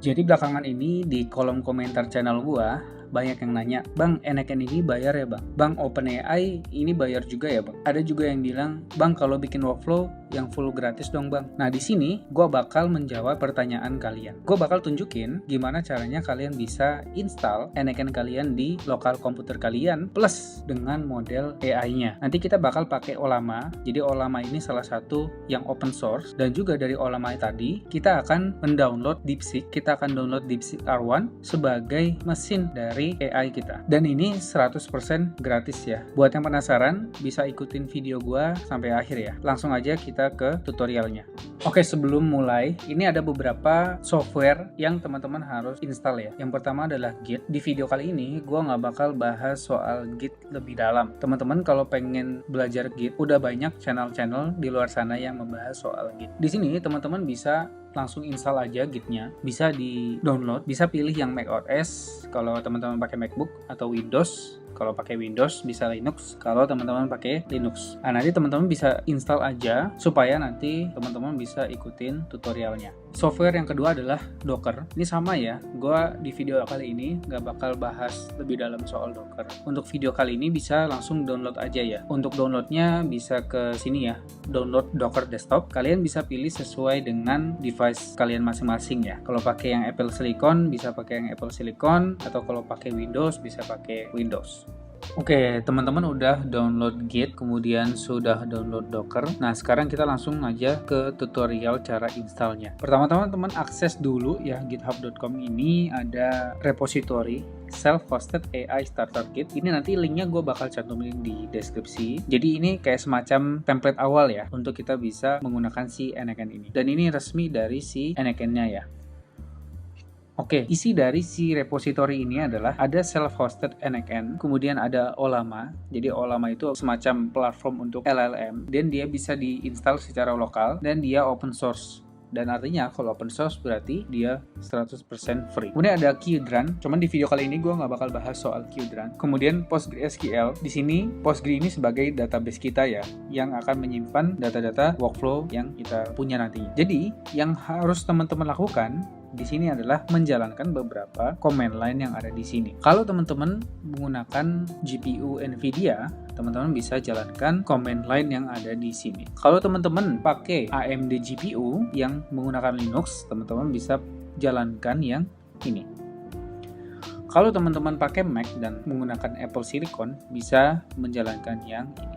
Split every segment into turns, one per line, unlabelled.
Jadi belakangan ini di kolom komentar channel gua banyak yang nanya, "Bang, NKN ini bayar ya, Bang? Bang, OpenAI ini bayar juga ya, Bang?" Ada juga yang bilang, "Bang, kalau bikin workflow yang full gratis dong, Bang." Nah, di sini gua bakal menjawab pertanyaan kalian. Gua bakal tunjukin gimana caranya kalian bisa install NKN kalian di lokal komputer kalian plus dengan model AI-nya. Nanti kita bakal pakai Ollama. Jadi Ollama ini salah satu yang open source, dan juga dari Ollama tadi kita akan mendownload DeepSeek. Kita akan download DeepSeek R1 sebagai mesin dari AI kita. Dan ini 100% gratis ya. Buat yang penasaran, bisa ikutin video gua sampai akhir ya. Langsung aja kita ke tutorialnya. Oke, sebelum mulai, ini ada beberapa software yang teman-teman harus install ya. Yang pertama adalah Git. Di video kali ini, gua nggak bakal bahas soal Git lebih dalam. Teman-teman kalau pengen belajar Git, udah banyak channel-channel di luar sana yang membahas soal Git. Di sini teman-teman bisa langsung install aja Gitnya, bisa di download, bisa pilih yang macOS kalau teman-teman pakai MacBook, atau Windows kalau pakai Windows, bisa Linux kalau teman-teman pakai Linux. Nah, nanti teman-teman bisa install aja supaya nanti teman-teman bisa ikutin tutorialnya. Software yang kedua adalah Docker. Ini sama ya, gue di video kali ini nggak bakal bahas lebih dalam soal Docker. Untuk video kali ini bisa langsung download aja ya. Untuk downloadnya bisa ke sini ya, download Docker Desktop. Kalian bisa pilih sesuai dengan device kalian masing-masing ya. Kalau pakai yang Apple Silicon bisa pakai yang Apple Silicon, atau kalau pakai Windows bisa pakai Windows. Oke, teman-teman udah download Git, kemudian sudah download Docker. Nah, sekarang kita langsung aja ke tutorial cara installnya. Pertama-tama teman akses dulu ya, github.com ini ada repository self-hosted AI starter kit. Ini nanti linknya gue bakal cantumin di deskripsi. Jadi ini kayak semacam template awal ya, untuk kita bisa menggunakan si NKN ini. Dan ini resmi dari si NKN-nya ya. Oke, isi dari si repository ini adalah ada self-hosted NKN, kemudian ada Ollama. Jadi Ollama itu semacam platform untuk LLM, dan dia bisa diinstal secara lokal, dan dia open source. Dan artinya kalau open source berarti dia 100% free. Kemudian ada Qdrun, cuman di video kali ini gue nggak bakal bahas soal Qdrun. Kemudian PostgreSQL, di sini Postgre ini sebagai database kita ya, yang akan menyimpan data-data workflow yang kita punya nantinya. Jadi yang harus teman-teman lakukan di sini adalah menjalankan beberapa command line yang ada di sini. Kalau teman-teman menggunakan GPU Nvidia, teman-teman bisa jalankan command line yang ada di sini. Kalau teman-teman pakai AMD GPU yang menggunakan Linux, teman-teman bisa jalankan yang ini. Kalau teman-teman pakai Mac dan menggunakan Apple Silicon, bisa menjalankan yang ini.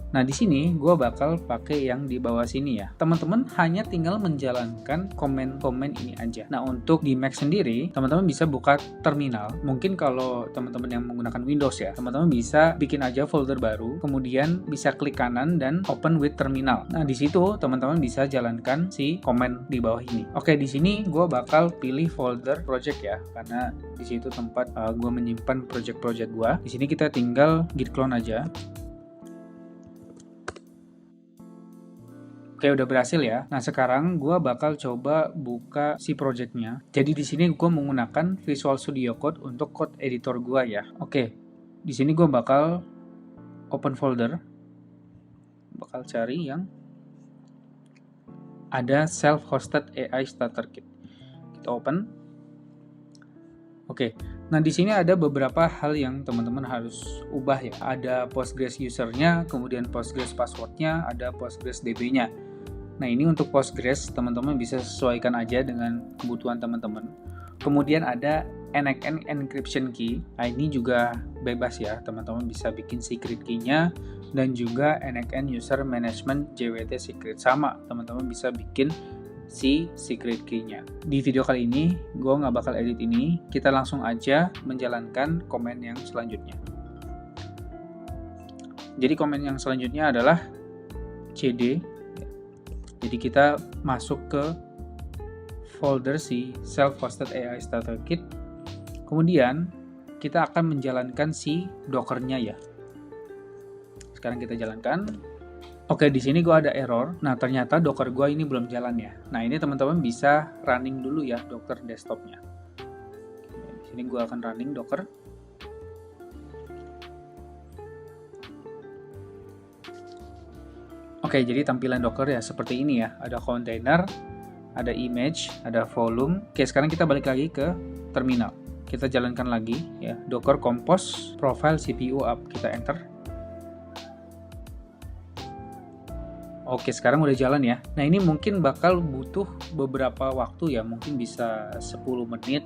Nah, di sini gue bakal pakai yang di bawah sini ya. Teman-teman hanya tinggal menjalankan komen-komen ini aja. Nah, untuk di Mac sendiri, teman-teman bisa buka terminal. Mungkin kalau teman-teman yang menggunakan Windows ya, teman-teman bisa bikin aja folder baru, kemudian bisa klik kanan dan open with terminal. Nah, di situ teman-teman bisa jalankan si komen di bawah ini. Oke, di sini gue bakal pilih folder project ya, karena di situ tempat gue menyimpan project-project gue. Di sini kita tinggal git clone aja. Oke, udah berhasil ya. Nah, sekarang gue bakal coba buka si projectnya. Jadi di sini gue menggunakan Visual Studio Code untuk code editor gue ya. Oke, di sini gue bakal open folder. Bakal cari yang ada self-hosted AI starter kit. Kita open. Oke, nah di sini ada beberapa hal yang teman-teman harus ubah ya. Ada Postgres usernya, kemudian Postgres passwordnya, ada Postgres DB-nya. Nah, ini untuk Postgres, teman-teman bisa sesuaikan aja dengan kebutuhan teman-teman. Kemudian ada NKN encryption key. Nah, ini juga bebas ya, teman-teman bisa bikin secret key-nya, dan juga NKN user management JWT secret, sama, teman-teman bisa bikin si secret key-nya. Di video kali ini, gue nggak bakal edit ini, kita langsung aja menjalankan komen yang selanjutnya. Jadi komen yang selanjutnya adalah cd. Jadi kita masuk ke folder si self-hosted AI starter kit. Kemudian kita akan menjalankan si Docker-nya ya. Sekarang kita jalankan. Oke, di sini gue ada error. Nah, ternyata Docker gue ini belum jalan ya. Nah, ini teman-teman bisa running dulu ya Docker desktopnya. Di sini gue akan running Docker. Oke, jadi tampilan Docker ya seperti ini ya. Ada container, ada image, ada volume. Oke, sekarang kita balik lagi ke terminal. Kita jalankan lagi ya, docker compose profile CPU up, kita enter. Oke, sekarang udah jalan ya. Nah, ini mungkin bakal butuh beberapa waktu ya, mungkin bisa 10 menit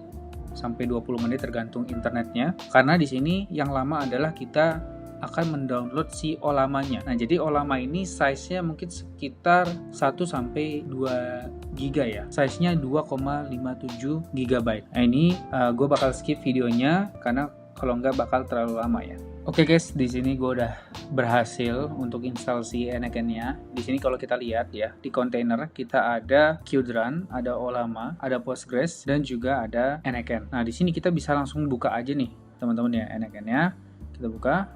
sampai 20 menit tergantung internetnya. Karena di sini yang lama adalah kita akan mendownload si Ollama-nya. Nah, jadi Ollama ini size-nya mungkin sekitar 1 sampai 2 giga ya. Size-nya 2,57 GB. Nah, ini gue bakal skip videonya karena kalau nggak bakal terlalu lama ya. Oke guys, di sini gue udah berhasil untuk install si Anakin-nya. Di sini kalau kita lihat ya, di kontainer kita ada Qdrun, ada Ollama, ada Postgres, dan juga ada Anakin. Nah, di sini kita bisa langsung buka aja nih, teman-teman ya, Anakin-nya. Kita buka,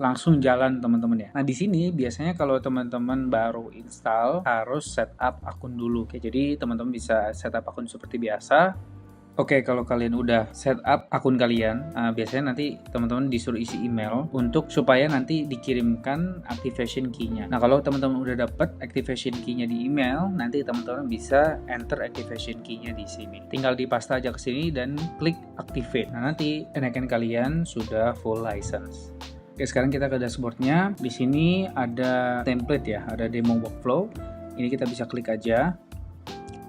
langsung jalan teman-teman ya. Nah, di sini biasanya kalau teman-teman baru install harus setup akun dulu. Oke, jadi teman-teman bisa setup akun seperti biasa. Oke, kalau kalian udah setup akun kalian, biasanya nanti teman-teman disuruh isi email untuk supaya nanti dikirimkan activation key-nya. Nah, kalau teman-teman udah dapat activation key-nya di email, nanti teman-teman bisa enter activation key-nya di sini. Tinggal dipaste aja ke sini dan klik activate. Nah, nanti Anakin kalian sudah full license. Oke, sekarang kita ke dashboard-nya. Di sini ada template ya, ada demo workflow. Ini kita bisa klik aja.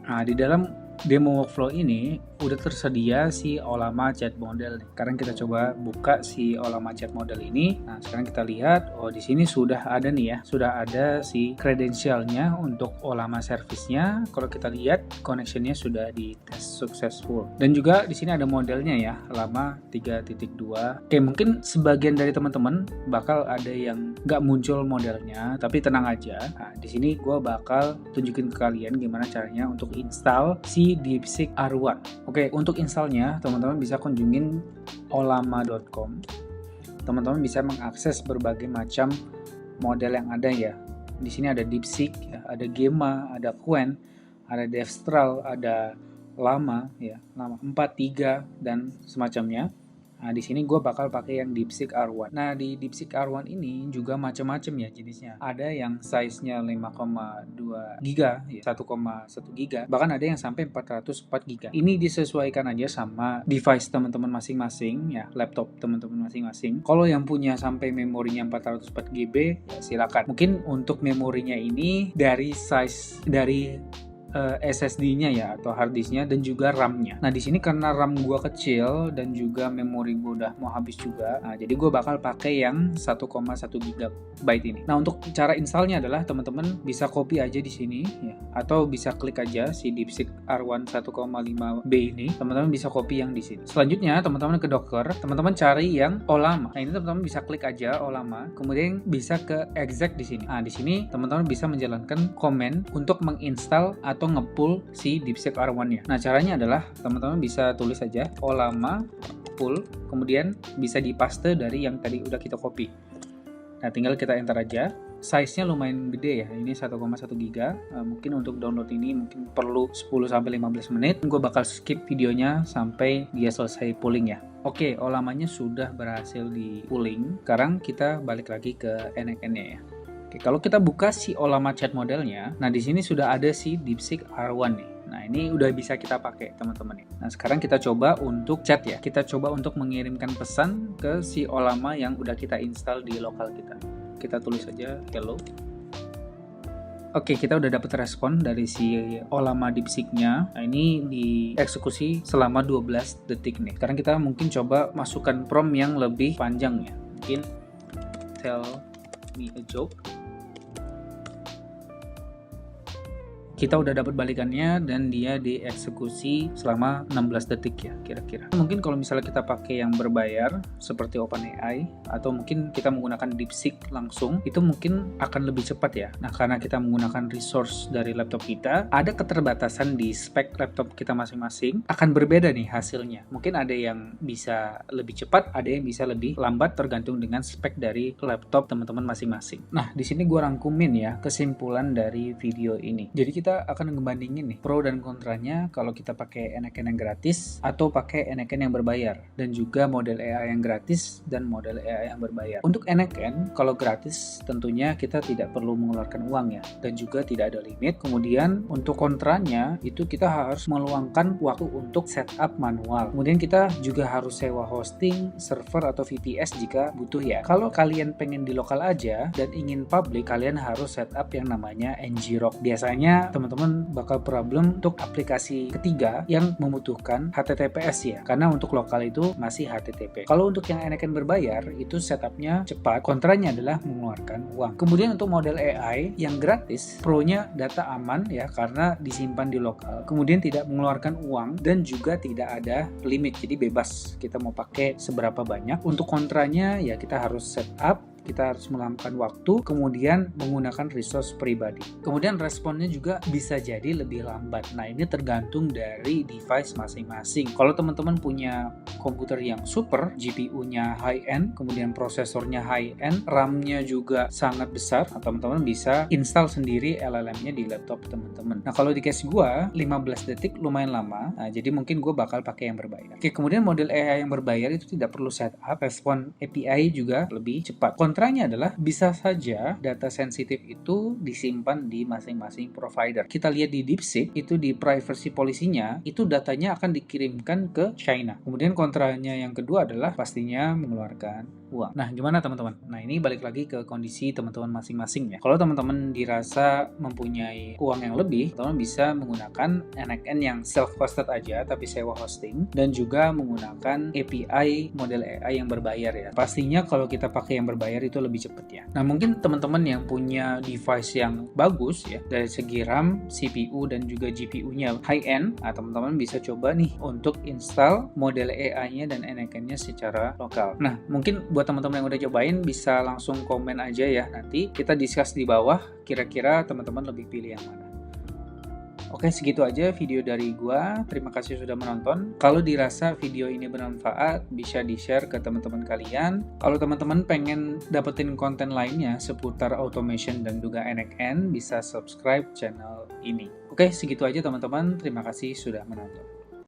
Nah, di dalam demo workflow ini udah tersedia si Ollama chat model nih. Sekarang kita coba buka si Ollama chat model ini. Nah, sekarang kita lihat, oh di sini sudah ada nih ya, sudah ada si credentialnya untuk Ollama service-nya. Kalau kita lihat connection-nya sudah di test successful. Dan juga di sini ada modelnya ya, Llama 3.2. Oke, mungkin sebagian dari teman-teman bakal ada yang nggak muncul modelnya, tapi tenang aja. Nah, di sini gue bakal tunjukin ke kalian gimana caranya untuk install si DeepSeek R1. Oke, untuk installnya teman-teman bisa kunjungin ollama.com. Teman-teman bisa mengakses berbagai macam model yang ada ya. Di sini ada DeepSeek, ya, ada Gemma, ada Qwen, ada Devstral, ada Llama, ya, Llama 4, 3 dan semacamnya. Nah, di sini gue bakal pakai yang DeepSeek R1. Nah, di DeepSeek R1 ini juga macam-macam ya jenisnya. Ada yang size-nya 5,2 GB, ya, 1,1 GB, bahkan ada yang sampai 404 GB. Ini disesuaikan aja sama device teman-teman masing-masing ya, laptop teman-teman masing-masing. Kalau yang punya sampai memorinya 404 GB, ya silakan. Mungkin untuk memorinya ini dari size dari SSD-nya ya atau hard disk-nya dan juga RAM-nya. Nah, di sini karena RAM gua kecil dan juga memori gua udah mau habis juga. Nah, jadi gua bakal pakai yang 1,1 GB ini. Nah, untuk cara installnya adalah teman-teman bisa copy aja di sini ya, atau bisa klik aja si DeepSeek R1 1,5B ini. Teman-teman bisa copy yang di sini. Selanjutnya, teman-teman ke Docker, teman-teman cari yang Ollama. Nah, ini teman-teman bisa klik aja Ollama, kemudian bisa ke exec di sini. Nah, di sini teman-teman bisa menjalankan command untuk menginstal atau nge-pull si DeepSeek R1-nya. Nah, caranya adalah teman-teman bisa tulis aja Ollama pull, kemudian bisa dipaste dari yang tadi udah kita copy. Nah, tinggal kita enter aja. Size-nya lumayan gede ya, ini 1,1 GB. Mungkin untuk download ini mungkin perlu 10-15 menit. Gue bakal skip videonya sampai dia selesai pulling ya. Oke, Ollamanya sudah berhasil di pulling. Sekarang kita balik lagi ke Anakin-nya ya. Oke, kalau kita buka si Ollama chat modelnya, nah di sini sudah ada si DeepSeek R1 nih. Nah, ini udah bisa kita pakai teman-teman. Nah, sekarang kita coba untuk chat ya. Kita coba untuk mengirimkan pesan ke si Ollama yang udah kita install di lokal kita. Kita tulis aja hello. Oke, kita udah dapat respon dari si Ollama DeepSeek-nya. Nah, ini dieksekusi selama 12 detik nih. Sekarang kita mungkin coba masukkan prompt yang lebih panjang ya. Mungkin tell me a joke. Kita udah dapat balikannya dan dia dieksekusi selama 16 detik ya kira-kira. Mungkin kalau misalnya kita pakai yang berbayar seperti OpenAI atau mungkin kita menggunakan DeepSeek langsung, itu mungkin akan lebih cepat ya. Nah, karena kita menggunakan resource dari laptop kita, ada keterbatasan di spek laptop kita masing-masing, akan berbeda nih hasilnya. Mungkin ada yang bisa lebih cepat, ada yang bisa lebih lambat tergantung dengan spek dari laptop teman-teman masing-masing. Nah, di sini gue rangkumin ya kesimpulan dari video ini. Jadi kita kita akan ngebandingin nih pro dan kontranya kalau kita pakai Anakin yang gratis atau pakai Anakin yang berbayar, dan juga model AI yang gratis dan model AI yang berbayar. Untuk Anakin kalau gratis tentunya kita tidak perlu mengeluarkan uang ya, dan juga tidak ada limit. Kemudian untuk kontranya itu kita harus meluangkan waktu untuk setup manual. Kemudian kita juga harus sewa hosting, server atau VPS jika butuh ya. Kalau kalian pengen di lokal aja dan ingin public, kalian harus setup yang namanya ngrok. Biasanya teman-teman bakal problem untuk aplikasi ketiga yang membutuhkan HTTPS ya, karena untuk lokal itu masih HTTP. Kalau untuk yang Anakin berbayar itu setupnya cepat, kontranya adalah mengeluarkan uang. Kemudian untuk model AI yang gratis, pro-nya data aman ya karena disimpan di lokal, kemudian tidak mengeluarkan uang dan juga tidak ada limit, jadi bebas kita mau pakai seberapa banyak. Untuk kontranya ya kita harus setup, kita harus meluangkan waktu, kemudian menggunakan resource pribadi. Kemudian responnya juga bisa jadi lebih lambat. Nah, ini tergantung dari device masing-masing. Kalau teman-teman punya komputer yang super, GPU-nya high-end, kemudian prosesornya high-end, RAM-nya juga sangat besar, teman-teman bisa install sendiri LLM-nya di laptop teman-teman. Nah, kalau di case gua, 15 detik lumayan lama, nah, jadi mungkin gua bakal pakai yang berbayar. Oke, kemudian model AI yang berbayar itu tidak perlu setup, respon API juga lebih cepat. Kontranya adalah bisa saja data sensitif itu disimpan di masing-masing provider. Kita lihat di DeepSeek, itu di privacy policy-nya, itu datanya akan dikirimkan ke China. Kemudian kontranya yang kedua adalah pastinya mengeluarkan uang. Nah, gimana teman-teman? Nah, ini balik lagi ke kondisi teman-teman masing-masing ya. Kalau teman-teman dirasa mempunyai uang yang lebih, teman-teman bisa menggunakan Anakin yang self-hosted aja, tapi sewa hosting, dan juga menggunakan API model AI yang berbayar ya. Pastinya kalau kita pakai yang berbayar itu lebih cepat ya. Nah, mungkin teman-teman yang punya device yang bagus ya, dari segi RAM, CPU, dan juga GPU-nya high-end, nah, teman-teman bisa coba nih untuk install model AI-nya dan Anakin-nya secara lokal. Nah, mungkin buat teman-teman yang udah cobain bisa langsung komen aja ya, nanti kita discuss di bawah kira-kira teman-teman lebih pilih yang mana. Oke, segitu aja video dari gua. Terima kasih sudah menonton. Kalau dirasa video ini bermanfaat, bisa di-share ke teman-teman kalian. Kalau teman-teman pengen dapetin konten lainnya seputar automation dan juga Anakin, bisa subscribe channel ini. Oke, segitu aja teman-teman. Terima kasih sudah menonton.